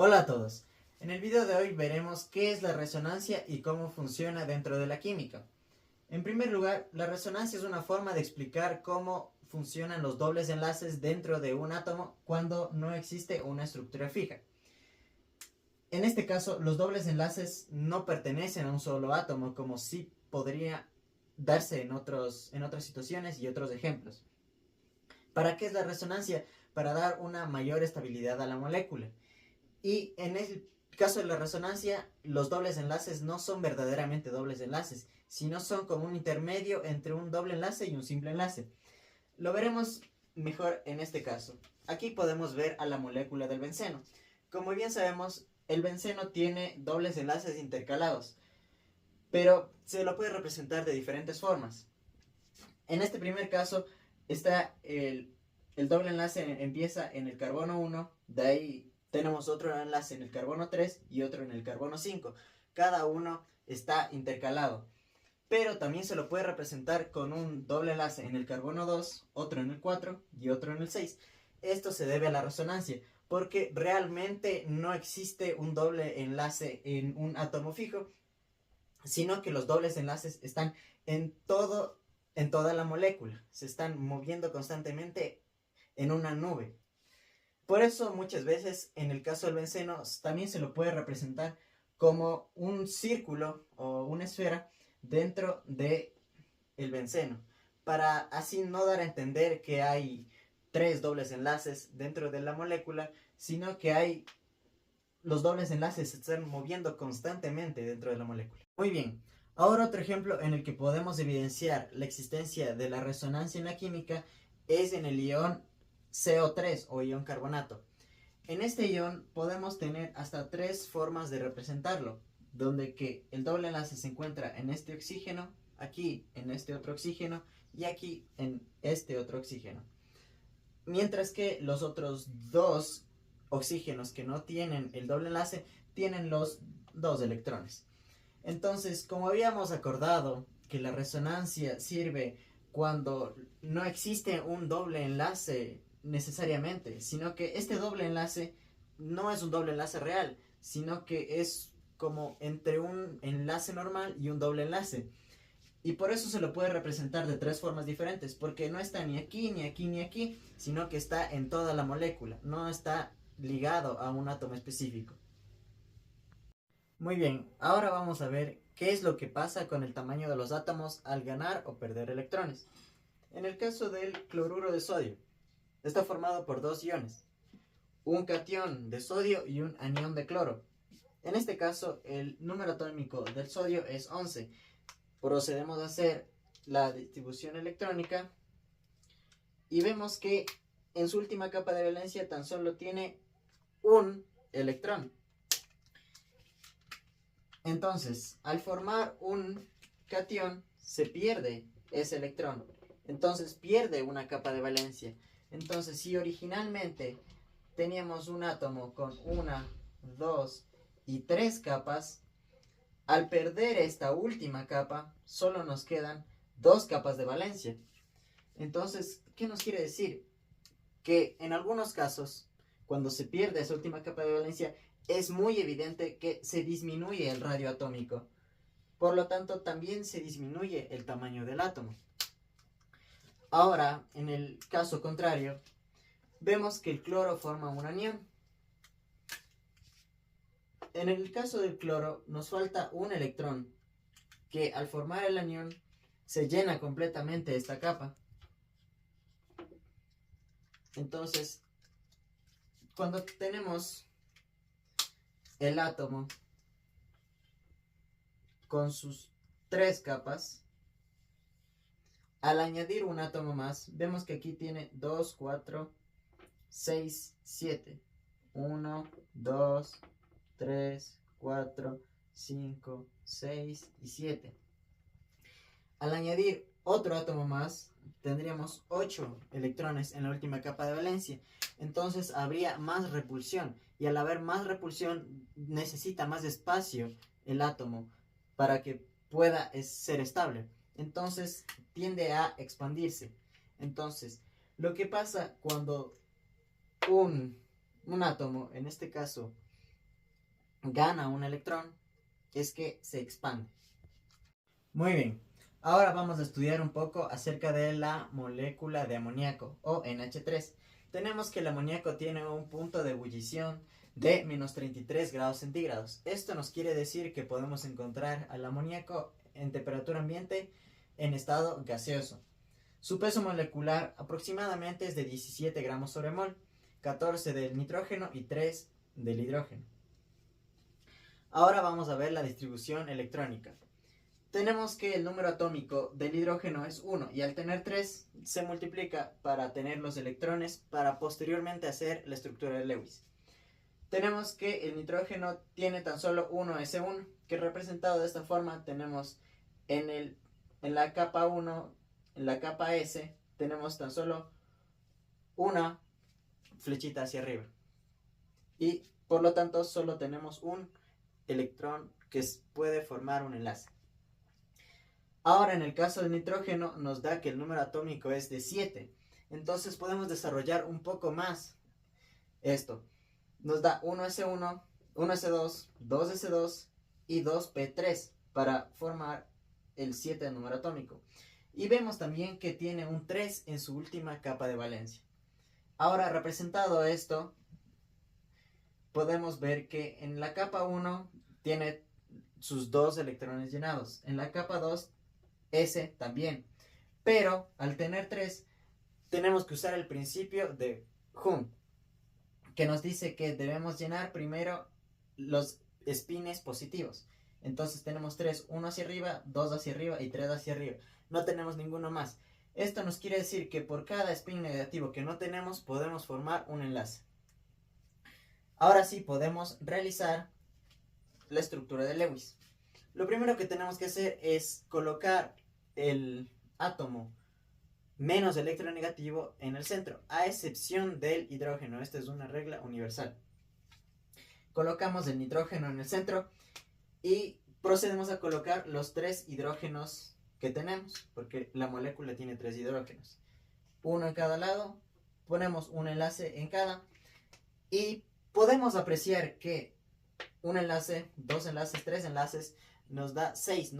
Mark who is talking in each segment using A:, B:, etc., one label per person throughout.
A: Hola a todos. En el video de hoy veremos qué es la resonancia y cómo funciona dentro de la química. En primer lugar, la resonancia es una forma de explicar cómo funcionan los dobles enlaces dentro de un átomo cuando no existe una estructura fija. En este caso, los dobles enlaces no pertenecen a un solo átomo, como sí podría darse en otras situaciones y otros ejemplos. ¿Para qué es la resonancia? Para dar una mayor estabilidad a la molécula. Y en el caso de la resonancia, los dobles enlaces no son verdaderamente dobles enlaces, sino son como un intermedio entre un doble enlace y un simple enlace. Lo veremos mejor en este caso. Aquí podemos ver a la molécula del benceno. Como bien sabemos, el benceno tiene dobles enlaces intercalados, pero se lo puede representar de diferentes formas. En este primer caso, está el doble enlace empieza en el carbono 1, de ahí tenemos otro enlace en el carbono 3 y otro en el carbono 5. Cada uno está intercalado. Pero también se lo puede representar con un doble enlace en el carbono 2, otro en el 4 y otro en el 6. Esto se debe a la resonancia, porque realmente no existe un doble enlace en un átomo fijo, sino que los dobles enlaces están en toda la molécula. Se están moviendo constantemente en una nube. Por eso muchas veces en el caso del benceno también se lo puede representar como un círculo o una esfera dentro de el benceno, para así no dar a entender que hay tres dobles enlaces dentro de la molécula, sino que los dobles enlaces se están moviendo constantemente dentro de la molécula. Muy bien, ahora otro ejemplo en el que podemos evidenciar la existencia de la resonancia en la química es en el ion CO3 o ion carbonato. En este ion podemos tener hasta tres formas de representarlo, donde que el doble enlace se encuentra en este oxígeno, aquí en este otro oxígeno y aquí en este otro oxígeno. Mientras que los otros dos oxígenos que no tienen el doble enlace tienen los dos electrones. Entonces, como habíamos acordado que la resonancia sirve cuando no existe un doble enlace necesariamente, sino que este doble enlace no es un doble enlace real, sino que es como entre un enlace normal y un doble enlace. Y por eso se lo puede representar de tres formas diferentes, porque no está ni aquí, ni aquí, ni aquí, sino que está en toda la molécula, no está ligado a un átomo específico. Muy bien, ahora vamos a ver qué es lo que pasa con el tamaño de los átomos al ganar o perder electrones. En el caso del cloruro de sodio, está formado por dos iones, un catión de sodio y un anión de cloro. En este caso, el número atómico del sodio es 11. Procedemos a hacer la distribución electrónica y vemos que en su última capa de valencia tan solo tiene un electrón. Entonces, al formar un catión, se pierde ese electrón. Entonces, pierde una capa de valencia. Entonces, si originalmente teníamos un átomo con una, dos y tres capas, al perder esta última capa, solo nos quedan dos capas de valencia. Entonces, ¿qué nos quiere decir? Que en algunos casos, cuando se pierde esa última capa de valencia, es muy evidente que se disminuye el radio atómico. Por lo tanto, también se disminuye el tamaño del átomo. Ahora, en el caso contrario, vemos que el cloro forma un anión. En el caso del cloro, nos falta un electrón, que al formar el anión, se llena completamente esta capa. Entonces, cuando tenemos el átomo con sus tres capas, al añadir un átomo más, vemos que aquí tiene 2, 4, 6, 7. 1, 2, 3, 4, 5, 6 y 7. Al añadir otro átomo más, tendríamos 8 electrones en la última capa de valencia. Entonces habría más repulsión. Y al haber más repulsión, necesita más espacio el átomo para que pueda ser estable. Entonces tiende a expandirse. Entonces, lo que pasa cuando un átomo, en este caso gana un electrón es que se expande. Muy bien, ahora vamos a estudiar un poco acerca de la molécula de amoníaco o NH3. Tenemos que el amoníaco tiene un punto de ebullición de menos 33 grados centígrados. Esto nos quiere decir que podemos encontrar al amoníaco en temperatura ambiente en estado gaseoso. Su peso molecular aproximadamente es de 17 gramos sobre mol, 14 del nitrógeno y 3 del hidrógeno. Ahora vamos a ver la distribución electrónica. Tenemos que el número atómico del hidrógeno es 1 y al tener 3 se multiplica para tener los electrones para posteriormente hacer la estructura de Lewis. Tenemos que el nitrógeno tiene tan solo 1s1, que representado de esta forma tenemos en la capa 1, en la capa S, tenemos tan solo una flechita hacia arriba. Y por lo tanto solo tenemos un electrón que puede formar un enlace. Ahora en el caso del nitrógeno nos da que el número atómico es de 7. Entonces podemos desarrollar un poco más esto. Nos da 1s1, 1s2, 2s2 y 2p3 para formar el 7 del número atómico. Y vemos también que tiene un 3 en su última capa de valencia. Ahora representado esto, podemos ver que en la capa 1 tiene sus 2 electrones llenados. En la capa 2 S también, pero al tener 3 tenemos que usar el principio de Hum, que nos dice que debemos llenar primero los espines positivos. Entonces tenemos 3, 1 hacia arriba, 2 hacia arriba y 3 hacia arriba. No tenemos ninguno más. Esto nos quiere decir que por cada spin negativo que no tenemos podemos formar un enlace. Ahora sí podemos realizar la estructura de Lewis. Lo primero que tenemos que hacer es colocar el átomo menos electronegativo en el centro, a excepción del hidrógeno. Esta es una regla universal. Colocamos el nitrógeno en el centro y procedemos a colocar los 3 hidrógenos que tenemos, porque la molécula tiene 3 hidrógenos. Uno en cada lado, ponemos un enlace en cada y podemos apreciar que un enlace, 2 enlaces, 3 enlaces nos da 6,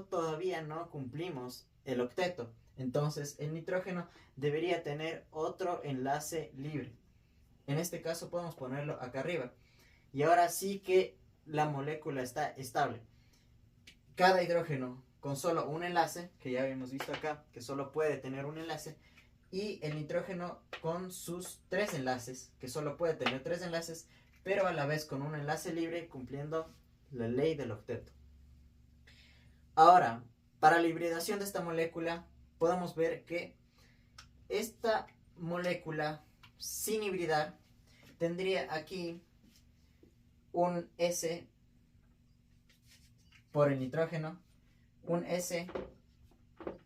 A: todavía no cumplimos el octeto. Entonces el nitrógeno debería tener otro enlace libre. En este caso podemos ponerlo acá arriba. Y ahora sí que la molécula está estable. Cada hidrógeno con solo un enlace, que ya habíamos visto acá, que solo puede tener un enlace, y el nitrógeno con sus 3 enlaces, que solo puede tener 3 enlaces, pero a la vez con un enlace libre cumpliendo la ley del octeto. Ahora, para la hibridación de esta molécula, podemos ver que esta molécula sin hibridar tendría aquí un S por el nitrógeno, un S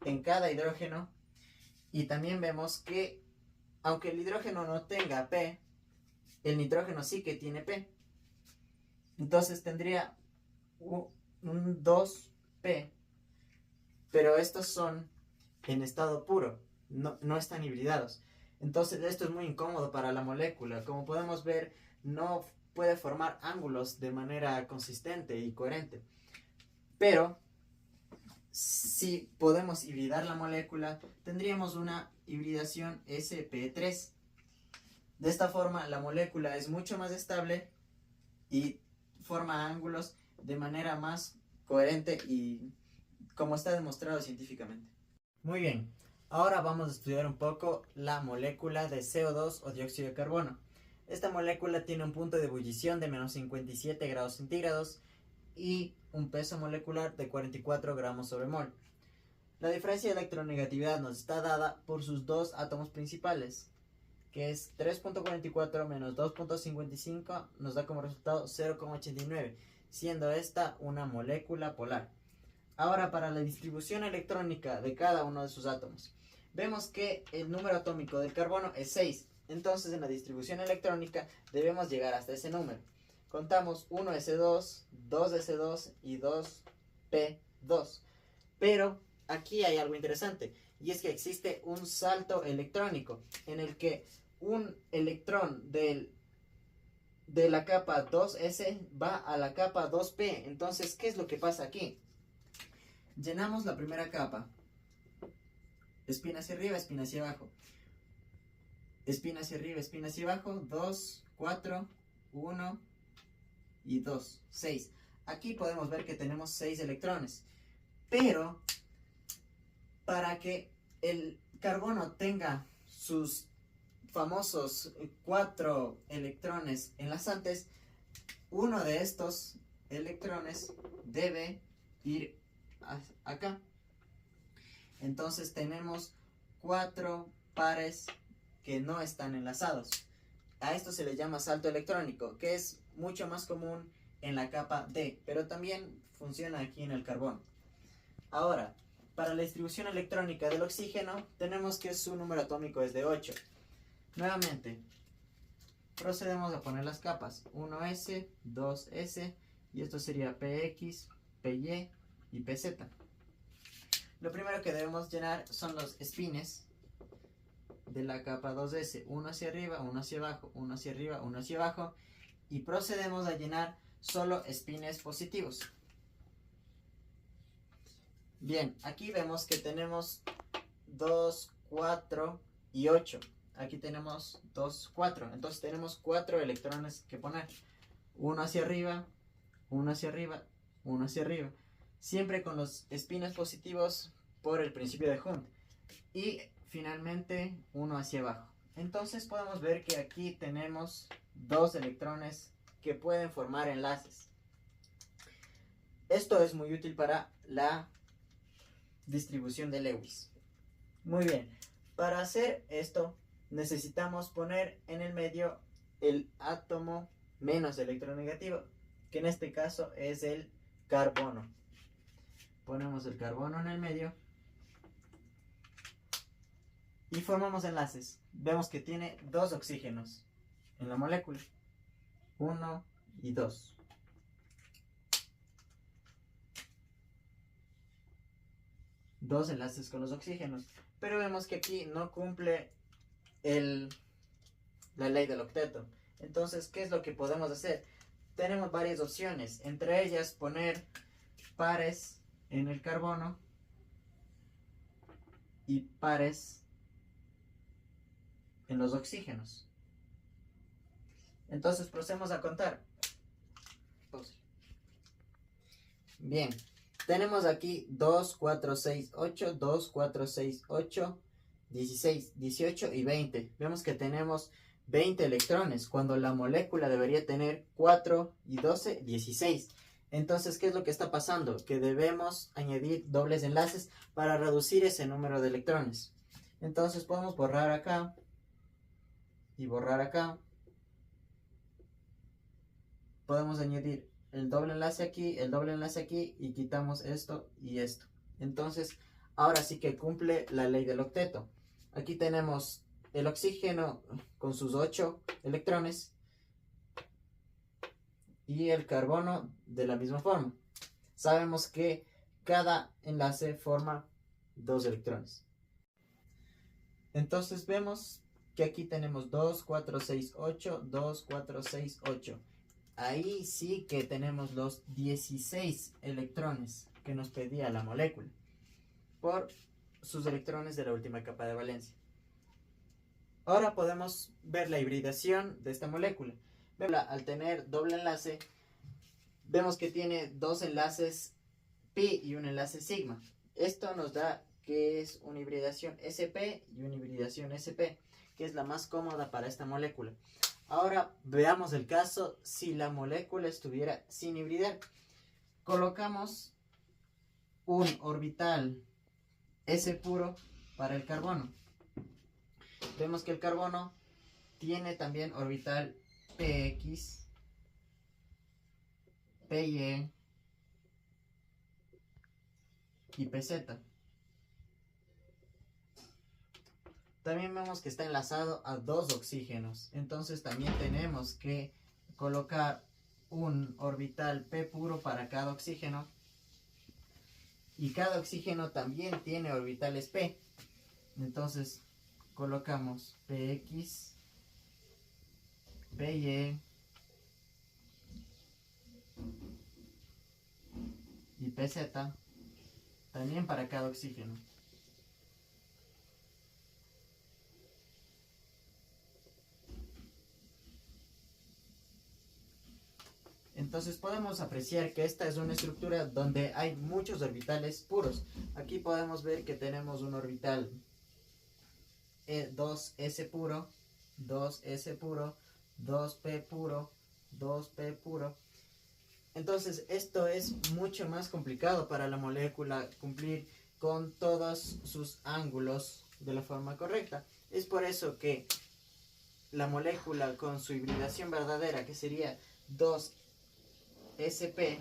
A: en cada hidrógeno, y también vemos que aunque el hidrógeno no tenga P, el nitrógeno sí que tiene P. Entonces tendría un 2P, pero estos son en estado puro, no están hibridados. Entonces esto es muy incómodo para la molécula. Como podemos ver, no puede formar ángulos de manera consistente y coherente. Pero si podemos hibridar la molécula, tendríamos una hibridación sp3. De esta forma la molécula es mucho más estable y forma ángulos de manera más coherente y como está demostrado científicamente. Muy bien, ahora vamos a estudiar un poco la molécula de CO2 o dióxido de carbono. Esta molécula tiene un punto de ebullición de menos 57 grados centígrados y un peso molecular de 44 gramos sobre mol. La diferencia de electronegatividad nos está dada por sus dos átomos principales, que es 3.44 menos 2.55, nos da como resultado 0,89, siendo esta una molécula polar. Ahora, para la distribución electrónica de cada uno de sus átomos, vemos que el número atómico del carbono es 6, entonces en la distribución electrónica debemos llegar hasta ese número. Contamos 1s2, 2s2 y 2p2, pero aquí hay algo interesante, y es que existe un salto electrónico en el que un electrón del de la capa 2S va a la capa 2P. Entonces, ¿qué es lo que pasa aquí? Llenamos la primera capa. Espina hacia arriba, espina hacia abajo. Espina hacia arriba, espina hacia abajo. 2, 4, 1 y 2, 6. Aquí podemos ver que tenemos 6 electrones. Pero, para que el carbono tenga sus famosos 4 electrones enlazantes, uno de estos electrones debe ir acá. Entonces tenemos 4 pares que no están enlazados. A esto se le llama salto electrónico, que es mucho más común en la capa D, pero también funciona aquí en el carbono. Ahora, para la distribución electrónica del oxígeno, tenemos que su número atómico es de 8. Nuevamente, procedemos a poner las capas. 1S, 2S, y esto sería PX, PY y PZ. Lo primero que debemos llenar son los espines de la capa 2S. Uno hacia arriba, uno hacia abajo, uno hacia arriba, uno hacia abajo. Y procedemos a llenar solo espines positivos. Bien, aquí vemos que tenemos 2, 4 y 8. Aquí tenemos 2, 4. Entonces tenemos 4 electrones que poner. Uno hacia arriba, uno hacia arriba, uno hacia arriba. Siempre con los espines positivos por el principio de Hund. Y finalmente uno hacia abajo. Entonces podemos ver que aquí tenemos 2 electrones que pueden formar enlaces. Esto es muy útil para la distribución de Lewis. Muy bien, para hacer esto necesitamos poner en el medio el átomo menos electronegativo, que en este caso es el carbono. Ponemos el carbono en el medio y formamos enlaces. Vemos que tiene 2 oxígenos en la molécula, 1 y 2. Dos enlaces con los oxígenos, pero vemos que aquí no cumple la ley del octeto. Entonces, ¿qué es lo que podemos hacer? Tenemos varias opciones, entre ellas poner pares en el carbono y pares en los oxígenos. Entonces procedemos a contar. Bien, tenemos aquí 2, 4, 6, 8, 2, 4, 6, 8, 16, 18 y 20. Vemos que tenemos 20 electrones, cuando la molécula debería tener 4 y 12, 16. Entonces, ¿qué es lo que está pasando? Que debemos añadir dobles enlaces para reducir ese número de electrones. Entonces podemos borrar acá y borrar acá. Podemos añadir el doble enlace aquí, el doble enlace aquí, y quitamos esto y esto. Entonces, ahora sí que cumple la ley del octeto. Aquí tenemos el oxígeno con sus 8 electrones y el carbono de la misma forma. Sabemos que cada enlace forma 2 electrones. Entonces vemos que aquí tenemos 2, 4, 6, 8, 2, 4, 6, 8. Ahí sí que tenemos los 16 electrones que nos pedía la molécula por sus electrones de la última capa de valencia. Ahora podemos ver la hibridación de esta molécula. Al tener doble enlace, vemos que tiene 2 enlaces pi y un enlace sigma. Esto nos da que es una hibridación sp y una hibridación sp, que es la más cómoda para esta molécula. Ahora veamos el caso si la molécula estuviera sin hibridar. Colocamos un orbital S puro para el carbono. Vemos que el carbono tiene también orbital PX, PY y PZ. También vemos que está enlazado a 2 oxígenos. Entonces también tenemos que colocar un orbital P puro para cada oxígeno. Y cada oxígeno también tiene orbitales P. Entonces colocamos PX, PY PZ, también para cada oxígeno. Entonces podemos apreciar que esta es una estructura donde hay muchos orbitales puros. Aquí podemos ver que tenemos un orbital 2s puro, 2s puro, 2p puro, 2p puro. Entonces esto es mucho más complicado para la molécula cumplir con todos sus ángulos de la forma correcta. Es por eso que la molécula con su hibridación verdadera, que sería 2sp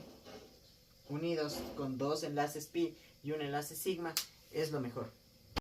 A: unidos con dos enlaces pi y un enlace sigma, es lo mejor.